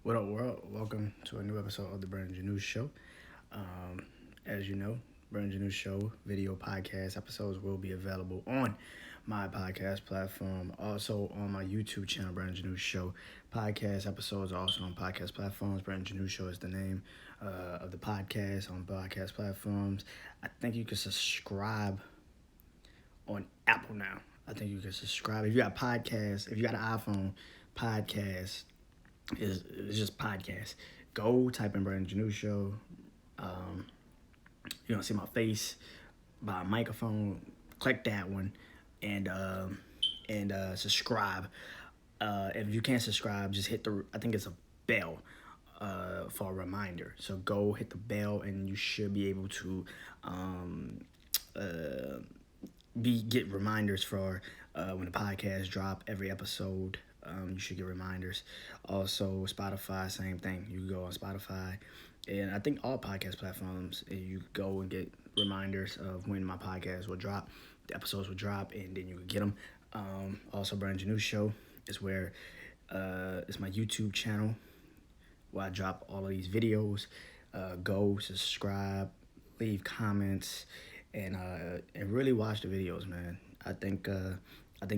What up, world? Welcome to a new episode of the Brandon Janu Show. As you know, Brandon Janu Show video podcast episodes will be available on my podcast platform, also on my YouTube channel, Brandon Janu Show. Podcast episodes are also on podcast platforms. Brandon Janu Show is the name of the podcast on podcast platforms. I think you can subscribe on Apple now. I think you can subscribe. If you got podcasts, if you got an iPhone, podcast it's just podcast. Go type in Brandon Janu Show. Um, you don't see my face by a microphone. Click that one and subscribe. If you can't subscribe, just hit the. I think it's a bell for a reminder. So go hit the bell, and you should be able to uh, get reminders for when the podcast drop every episode. You should get reminders. Also, Spotify, same thing. You can go on Spotify, and I think all podcast platforms. You go and get reminders of when my podcast will drop, the episodes will drop, and then you can get them. Also, Brandon Janu Show is where it's my YouTube channel where I drop all of these videos. Go subscribe, leave comments, and really watch the videos, man. I think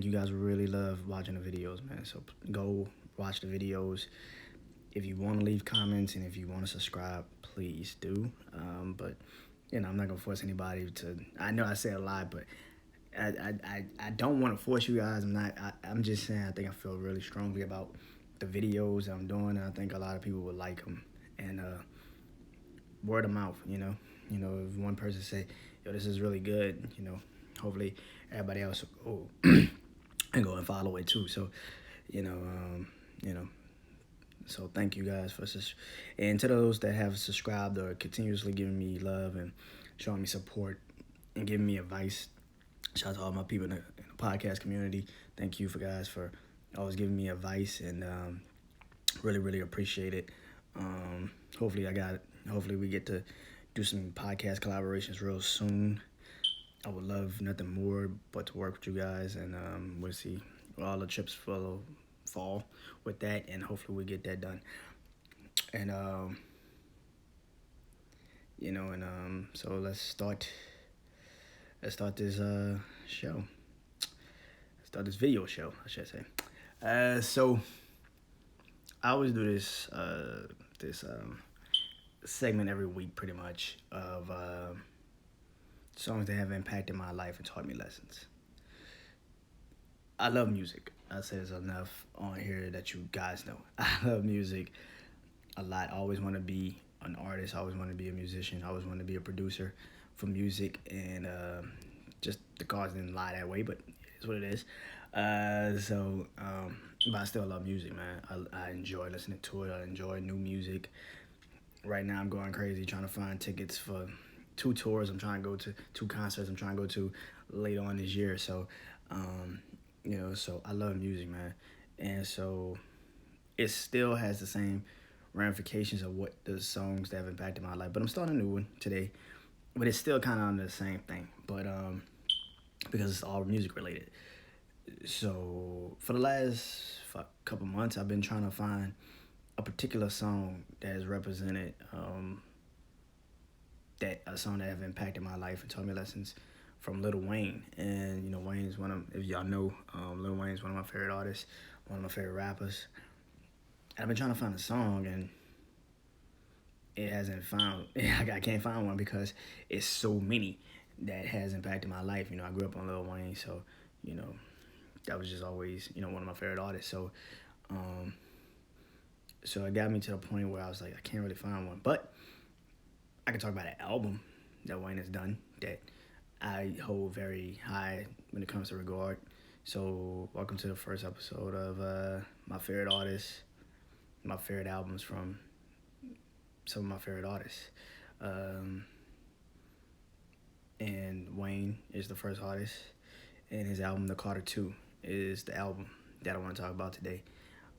you guys will really love watching the videos, man. So go watch the videos. If you want to leave comments and if you want to subscribe, please do. But I'm not gonna force anybody to. I know I say a lot, but I don't want to force you guys. I'm just saying. I think I feel really strongly about the videos I'm doing. And I think a lot of people would like them. And word of mouth, if one person say, "Yo, this is really good," hopefully everybody else will go and go and follow it too. So, you know, um, you know. So thank you guys and to those that have subscribed or continuously giving me love and showing me support and giving me advice. Shout out to all my people in the podcast community. Thank you for always giving me advice and really really appreciate it. Hopefully hopefully we get to do some podcast collaborations real soon. I would love nothing more but to work with you guys, and we'll see all the chips fall with that, and hopefully we get that done. And so let's start this show. Let's start this video show, I should say. So I always do this segment every week, pretty much, of songs that have impacted my life and taught me lessons. I love music. I say there's enough on here that you guys know. I love music a lot. I always want to be an artist. I always want to be a musician. I always want to be a producer for music. And just the cards didn't lie that way, but it's what it is. But I still love music, man. I enjoy listening to it. I enjoy new music. Right now, I'm going crazy trying to find tickets for 2 tours. I'm trying to go to 2 concerts. I'm trying to go to later on this year. So, so I love music, man. And so it still has the same ramifications of what the songs that have impacted my life. But I'm starting a new one today. But it's still kind of on the same thing. But because it's all music related. So for the last couple months, I've been trying to find a particular song that has represented that a song that have impacted my life and taught me lessons from Lil Wayne. And Wayne is if y'all know, Lil Wayne is one of my favorite artists, one of my favorite rappers. And I've been trying to find a song, and it hasn't found. I can't find one because it's so many that has impacted my life. I grew up on Lil Wayne, so that was just always one of my favorite artists. So so it got me to the point where I was like, I can't really find one, but I can talk about an album that Wayne has done that I hold very high when it comes to regard. So welcome to the first episode of my favorite artists, my favorite albums from some of my favorite artists. And Wayne is the first artist, and his album, The Carter 2, is the album that I want to talk about today,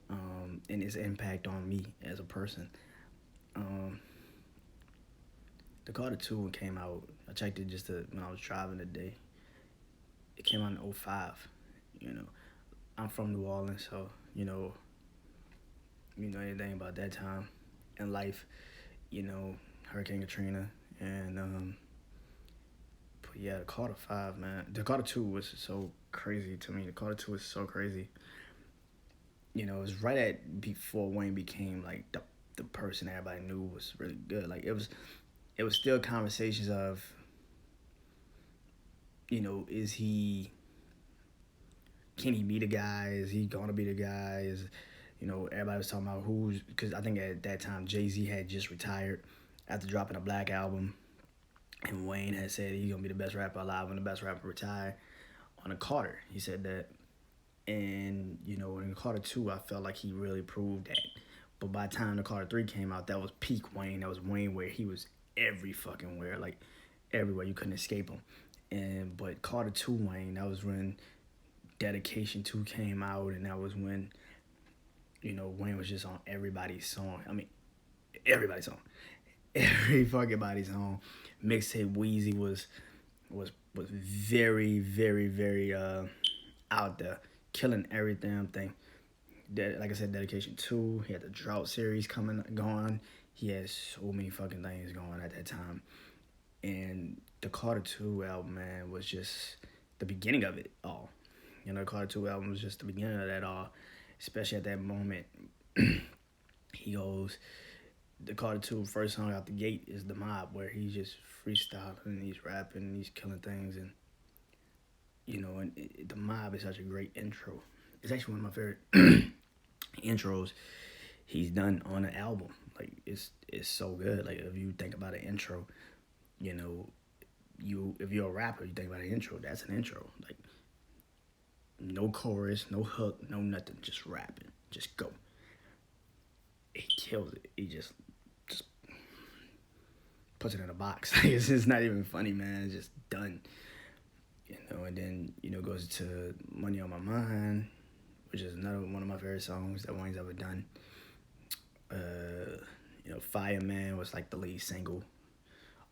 and its impact on me as a person. The Carter 2 one came out, I checked it when I was driving today. It came out in 2005. I'm from New Orleans, so, anything about that time in life, Hurricane Katrina, and but yeah, the Carter Five, man, the Carter Two was so crazy to me. The Carter Two was so crazy. It was right at before Wayne became like the person everybody knew was really good. Like it was still conversations of, is he, can he be the guy? Is he gonna be the guy? Everybody was talking about who's, because I think at that time Jay-Z had just retired after dropping a Black album, and Wayne had said he's gonna be the best rapper alive when the best rapper retired on a Carter. He said that, and in Carter 2, I felt like he really proved that. But by the time the Carter 3 came out, that was peak Wayne. That was Wayne where he was every fucking where, like everywhere. You couldn't escape him. But Carter 2 Wayne, that was when Dedication 2 came out, and that was when Wayne was just on everybody's song. I mean, everybody's song, every fucking body's song. Mixtape Wheezy was very, very, very out there, killing every damn thing. Like I said, Dedication 2. He had the Drought series going. He had so many fucking things going at that time. And the Carter 2 album, man, was just the beginning of it all. The Carter 2 album was just the beginning of that all, especially at that moment. He goes, the Carter 2 first song out the gate is The Mob, where he's just freestyling and he's rapping and he's killing things. And, The Mob is such a great intro. It's actually one of my favorite intros he's done on an album. Like, it's so good. Like, if you think about an intro, if you're a rapper, you think about an intro, that's an intro. Like, no chorus, no hook, no nothing, just rapping, just go. He kills it. He just puts it in a box. It's just not even funny, man. It's just done. And then goes to Money on My Mind, which is another one of my favorite songs that Wayne's ever done. Fireman was like the lead single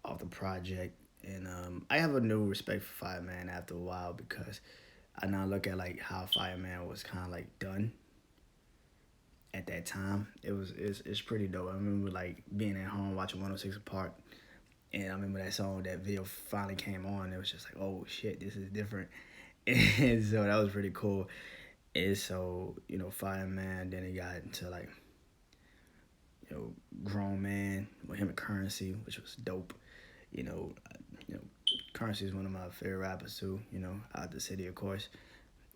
off the project, and I have a new respect for Fireman after a while, because I now look at like how Fireman was kind of like done at that time. It's pretty dope. I remember like being at home watching 106 Park, and I remember that video finally came on. It was just like, oh shit, this is different. And so that was pretty cool. And so, Fireman, then he got into like, Grown Man with him and Currency, which was dope. Currency is one of my favorite rappers too, out the city, of course.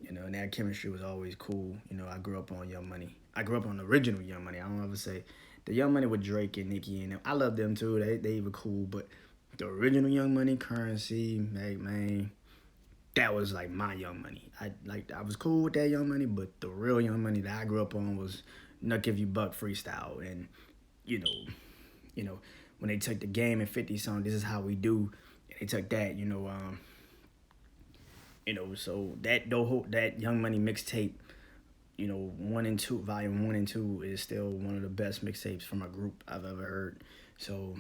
And that chemistry was always cool. I grew up on Young Money. I grew up on the original Young Money. I don't ever say the Young Money with Drake and Nicki and them. I love them too. They were cool, but the original Young Money, Currency, man, that was like my Young Money. I was cool with that Young Money, but the real Young Money that I grew up on was Nuck If You Buck freestyle. And when they took the Game and 50 song, This Is How We Do, and they took that, so that Young Money mixtape, 1 and 2, volume 1 and 2 is still one of the best mixtapes from a group I've ever heard. So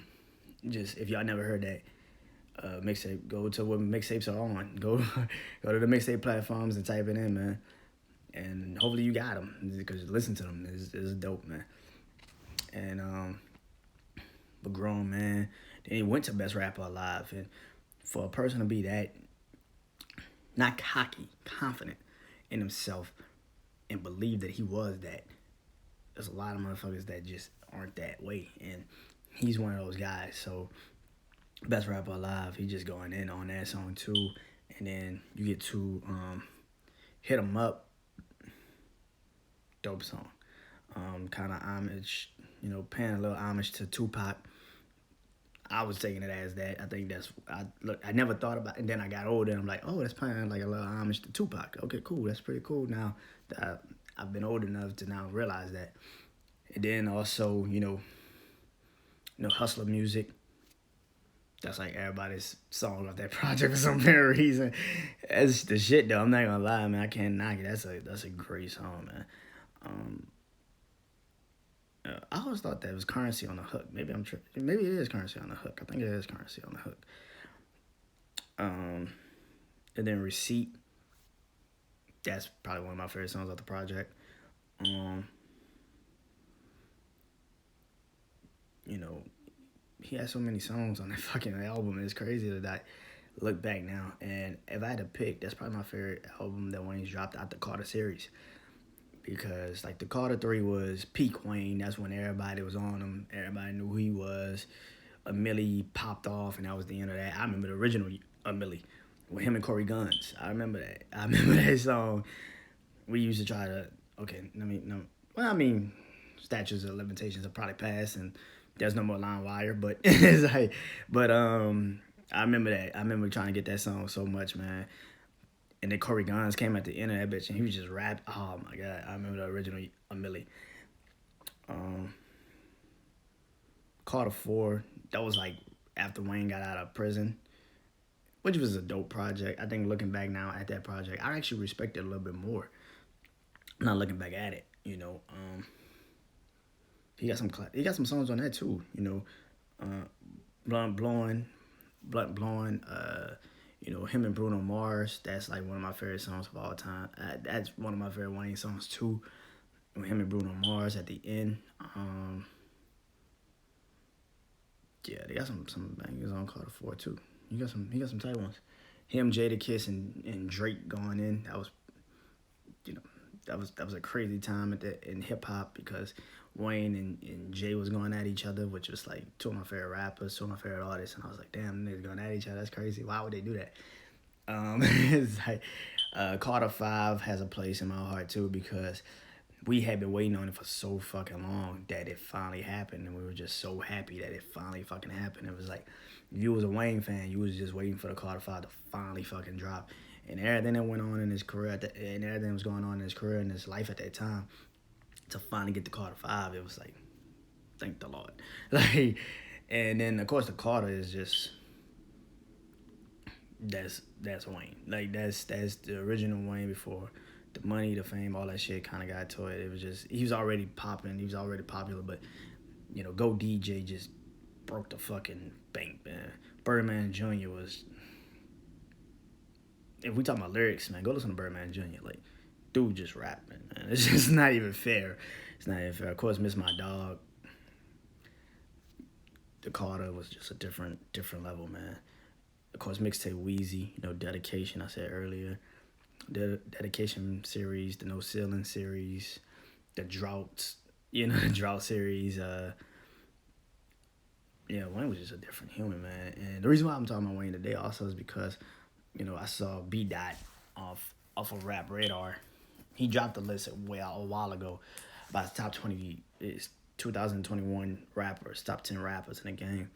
just, if y'all never heard that mixtape, go to what mixtapes are on. Go to the mixtape platforms and type it in, man. And hopefully you got them, because listen to them. It's dope, man. And but Grown Man, then he went to Best Rapper Alive, and for a person to be that, not cocky, confident in himself, and believe that he was that, there's a lot of motherfuckers that just aren't that way, and he's one of those guys. So Best Rapper Alive, he just going in on that song too. And then you get to Hit 'Em Up, dope song. Kind of homage, paying a little homage to Tupac. I was taking it as that. I think I never thought about it. And then I got older and I'm like, oh, that's paying like a little homage to Tupac. Okay, cool. That's pretty cool now that I've been old enough to now realize that. And then also, Hustler Music. That's like everybody's song off that project for some weird reason. That's the shit though. I'm not gonna lie, man. I can't knock it. That's a great song, man. I always thought that was Currency on the Hook. Maybe I'm tripping. Maybe it is Currency on the Hook. I think it is Currency on the Hook. And then Receipt. That's probably one of my favorite songs off the project. you know, he has so many songs on that fucking album. It's crazy that I look back now. And if I had to pick, that's probably my favorite album that Wayne's dropped out the Carter series. Because like the Carter 3 was peak Wayne. That's when everybody was on him. Everybody knew who he was. A Millie popped off, and that was the end of that. I remember the original Millie with him and Corey Guns. I remember that. I remember that song. We used to try to. Okay, I mean, no. Well, I mean, statutes of limitations are probably passed, and there's no more line wire. But it's like, but I remember that. I remember trying to get that song so much, man. And then Corey Guns came at the end of that bitch, and he was just rap. Oh my god, I remember the original Millie. Carter 4, that was like after Wayne got out of prison, which was a dope project. I think looking back now at that project, I actually respect it a little bit more. Not looking back at it, you know. He got some songs on that too, you know. Blunt blowing, you know, him and Bruno Mars. That's like one of my favorite songs of all time. That's one of my favorite Wayne songs too. With him and Bruno Mars at the end. Yeah, they got some bangers on Carter 4 too. He got some tight ones. Him, Jadakiss, and Drake going in. That was, you know, that was a crazy time in hip hop because Wayne and Jay was going at each other, which was like two of my favorite rappers, two of my favorite artists, and I was like, damn, niggas going at each other. That's crazy. Why would they do that? It's like Carter 5 has a place in my heart too because we had been waiting on it for so fucking long that it finally happened, and we were just so happy that it finally fucking happened. It was like, if you was a Wayne fan, you was just waiting for the Carter 5 to finally fucking drop. And everything that went on in his career, and everything that was going on in his career and his life at that time, to finally get the Carter 5, it was like, thank the Lord. Like, and then, of course, the Carter is just, that's Wayne. Like, that's the original Wayne before the money, the fame, all that shit kind of got to it. It was just, he was already popping. He was already popular, but, you know, Go DJ just broke the fucking bank, man. Birdman Jr. was, if we talking about lyrics, man, go listen to Birdman Jr. Like, dude just rapping, man. It's just not even fair. It's not even fair. Of course, Miss My Dog. The Carter was just a different level, man. Of course, mixtape Wheezy, you know, Dedication, I said earlier. The Dedication series, the No Ceiling series, the Droughts, you know, the Drought series. Yeah, Wayne was just a different human, man. And the reason why I'm talking about Wayne today also is because, you know, I saw B Dot off of Rap Radar. He dropped the list a while ago about the top 20 2021 rappers, top 10 rappers in the game.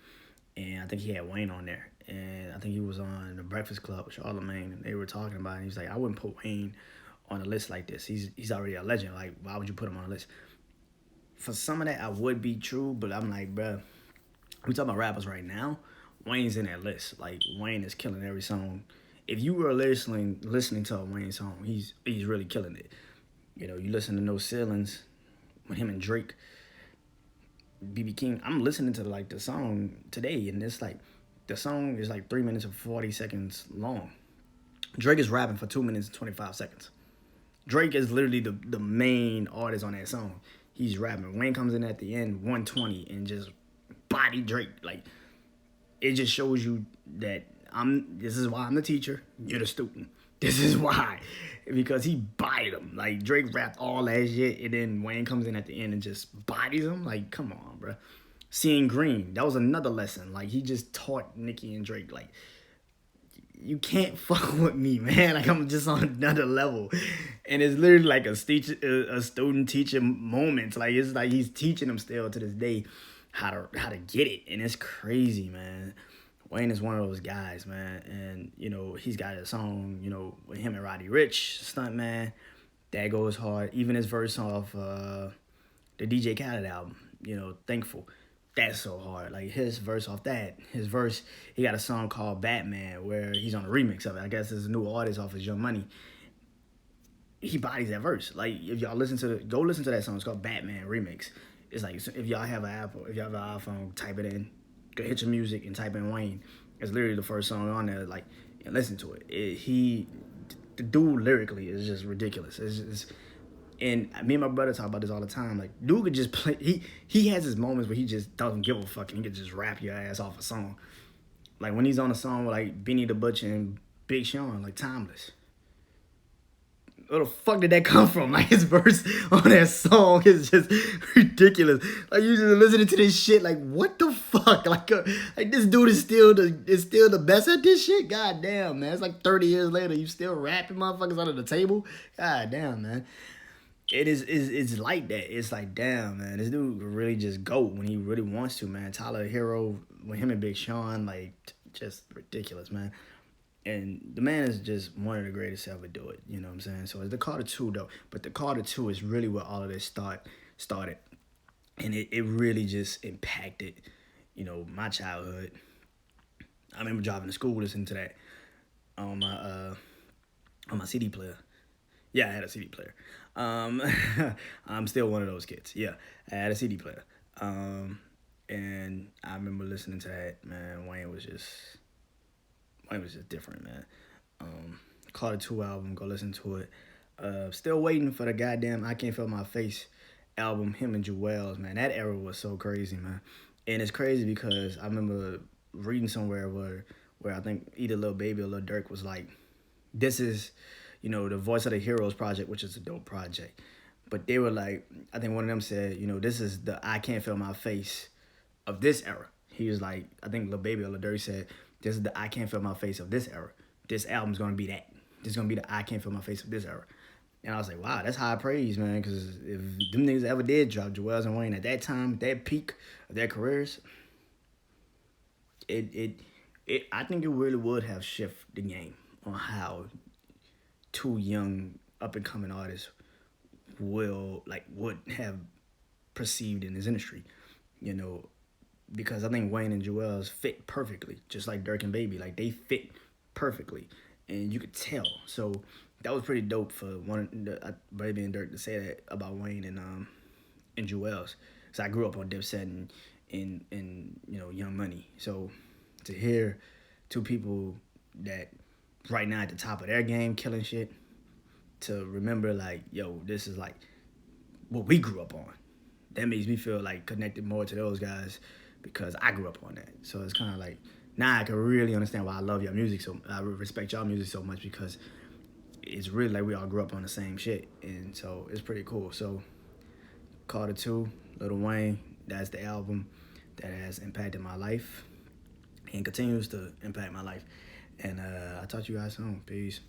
And I think he had Wayne on there. And I think he was on the Breakfast Club with Charlamagne, and they were talking about it. And he was like, I wouldn't put Wayne on a list like this. He's already a legend. Like, why would you put him on a list? For some of that, I would be true, but I'm like, bruh, we talking about rappers right now. Wayne's in that list. Like, Wayne is killing every song. If you were listening to a Wayne song, he's really killing it. You know, you listen to No Ceilings with him and Drake, BB King. I'm listening to like the song today, and it's like the song is like 3 minutes and 40 seconds long. Drake is rapping for 2 minutes and 25 seconds. Drake is literally the main artist on that song. He's rapping. Wayne comes in at the end, 120, and just body Drake. Like, it just shows you that this is why I'm the teacher, you're the student. This is why. Because he bodied him. Like, Drake rapped all that shit, and then Wayne comes in at the end and just bodies him. Like, come on, bro. Seeing Green, that was another lesson. Like, he just taught Nicki and Drake, like, you can't fuck with me, man. Like, I'm just on another level. And it's literally like a student-teacher moment. Like, it's like he's teaching them still to this day how to get it. And it's crazy, man. Wayne is one of those guys, man. And, you know, he's got a song, you know, with him and Roddy Ricch, Stuntman. That goes hard. Even his verse off the DJ Khaled album, you know, Thankful. That's so hard. Like, his verse off that. His verse, he got a song called Batman where he's on a remix of it. I guess it's a new artist off his Young Money. He bodies that verse. Like, if y'all go listen to that song. It's called Batman Remix. It's like, if y'all have an Apple, if y'all have an iPhone, type it in. Go hit your music and type in Wayne. It's literally the first song on there. Like, and listen to it. The dude lyrically is just ridiculous. And me and my brother talk about this all the time. Like, dude could just play. He has his moments where he just doesn't give a fuck and he could just rap your ass off a song. Like when he's on a song with like Benny the Butcher and Big Sean, like Timeless. Where the fuck did that come from? Like his verse on that song is just ridiculous. Like you just listening to this shit, like what the fuck? Like this dude is still the best at this shit. God damn, man. It's like 30 years later, you still rapping motherfuckers under the table. God damn, man. It's like that. It's like damn, man. This dude really just go when he really wants to, man. Tyler Hero with him and Big Sean, like just ridiculous, man. And the man is just one of the greatest to ever do it. You know what I'm saying? So it's the Carter 2, though. But the Carter 2 is really where all of this started. And it really just impacted, you know, my childhood. I remember driving to school listening to that on my CD player. Yeah, I had a CD player. I'm still one of those kids. Yeah, I had a CD player. And I remember listening to that, man. Wayne was just different, man. Carter 2 album, go listen to it. Still waiting for the goddamn I Can't Feel My Face album, him and Jewels, man. That era was so crazy, man. And it's crazy because I remember reading somewhere where I think either Lil Baby or Lil Durk was like, this is, you know, the Voice of the Heroes project, which is a dope project. But they were like, I think one of them said, you know, this is the I Can't Feel My Face of this era. He was like, I think Lil Baby or Lil Durk said, this is the I Can't Feel My Face of this era. This album's going to be that. This is going to be the I Can't Feel My Face of this era. And I was like, wow, that's high praise, man, because if them niggas ever did drop, Jewels and Wayne, at that time, that peak of their careers, I think it really would have shifted the game on how two young up-and-coming artists would have perceived in this industry, you know, because I think Wayne and Jewels fit perfectly, just like Durk and Baby. Like, they fit perfectly, and you could tell. So that was pretty dope for Baby and Durk to say that about Wayne and Jewels. So I grew up on Dipset and you know, Young Money. So to hear two people that right now at the top of their game killing shit, to remember like, yo, this is like what we grew up on. That makes me feel like connected more to those guys because I grew up on that. So it's kind of like, now I can really understand why I love your music so I respect y'all music so much, because it's really like we all grew up on the same shit. And so it's pretty cool. So Carter 2, Lil Wayne, that's the album that has impacted my life and continues to impact my life. And I'll talk to you guys soon. Peace.